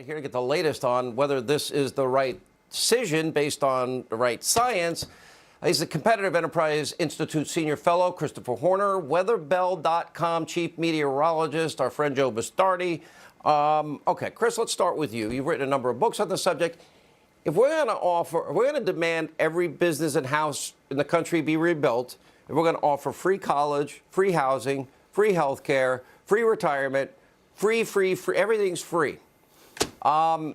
Here to get the latest on whether this is the right decision based on the right science. He's the Competitive Enterprise Institute Senior Fellow, Christopher Horner, weatherbell.com Chief Meteorologist, our friend Joe Bastardi. Okay, Chris, let's start with you. You've written a number of books on the subject. If we're going to demand every business and house in the country be rebuilt, if we're going to offer free college, free housing, free health care, free retirement, free, everything's free. And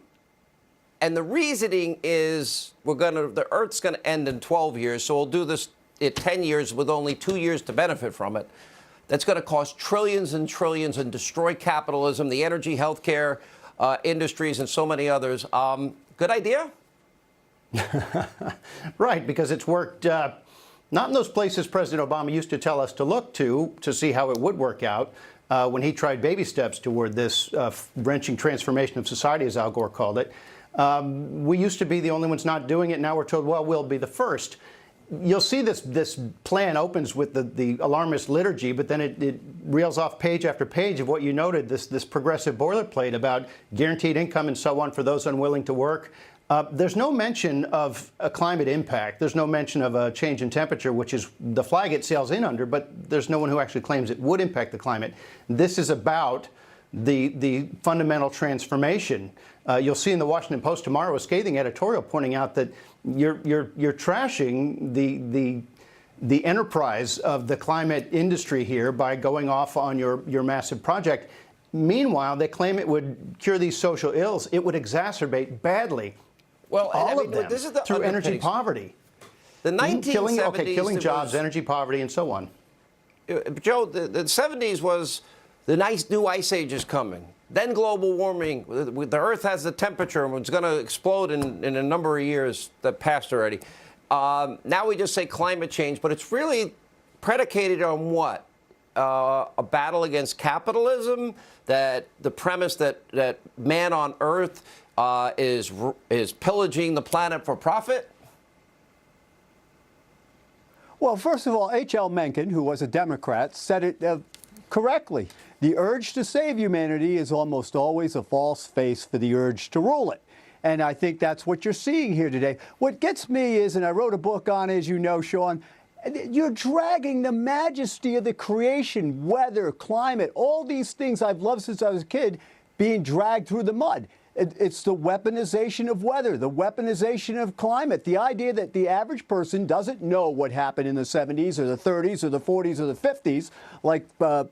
the reasoning is the Earth's going to end in 12 years, so we'll do this in 10 years with only 2 years to benefit from it. That's going to cost trillions and trillions and destroy capitalism, the energy, healthcare industries, and so many others. Good idea? Right, because it's worked not in those places President Obama used to tell us to look to see how it would work out when he tried baby steps toward this wrenching transformation of society, as Al Gore called it. We used to be the only ones not doing it. Now we're told, well, we'll be the first. You'll see this plan opens with the alarmist liturgy, but then it reels off page after page of what you noted, this progressive boilerplate about guaranteed income and so on for those unwilling to work. There's no mention of a climate impact. There's no mention of a change in temperature, which is the flag it sails in under, but there's no one who actually claims it would impact the climate. This is about the fundamental transformation. You'll see in the Washington Post tomorrow a scathing editorial pointing out that you're trashing the enterprise of the climate industry here by going off on your massive project. Meanwhile, they claim it would cure these social ills. It would exacerbate badly all of them this is the through energy poverty. The 1970s, killing jobs, energy poverty, and so on. Joe, the 70s was the nice new ice age is coming. Then global warming, the Earth has the temperature and it's going to explode in a number of years that passed already. Now we just say climate change, but it's really predicated on what? A battle against capitalism, that the premise that man on Earth is pillaging the planet for profit? Well, first of all, H.L. Mencken, who was a Democrat, said it correctly. The urge to save humanity is almost always a false face for the urge to rule it. And I think that's what you're seeing here today. What gets me is, and I wrote a book on it, as you know, Sean, you're dragging the majesty of the creation, weather, climate, all these things I've loved since I was a kid, being dragged through the mud. It's the weaponization of weather, the weaponization of climate, the idea that the average person doesn't know what happened in the 70s or the 30s or the 40s or the 50s, like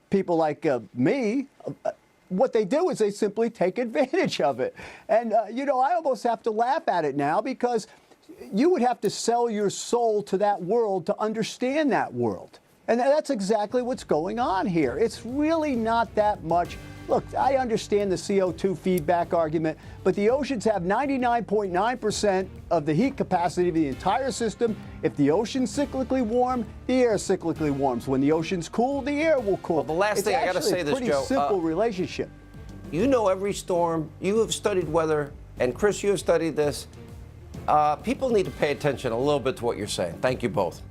people like me. What they do is they simply take advantage of it. And, you know, I almost have to laugh at it now because you would have to sell your soul to that world to understand that world. And that's exactly what's going on here. It's really not that much. Look, I understand the CO2 feedback argument, but the oceans have 99.9% of the heat capacity of the entire system. If the ocean's cyclically warm, the air cyclically warms. When the ocean's cool, the air will cool. Well, the last thing I got to say this, Joe. It's a pretty simple relationship. You know every storm. You have studied weather, and Chris, you have studied this. People need to pay attention a little bit to what you're saying. Thank you both.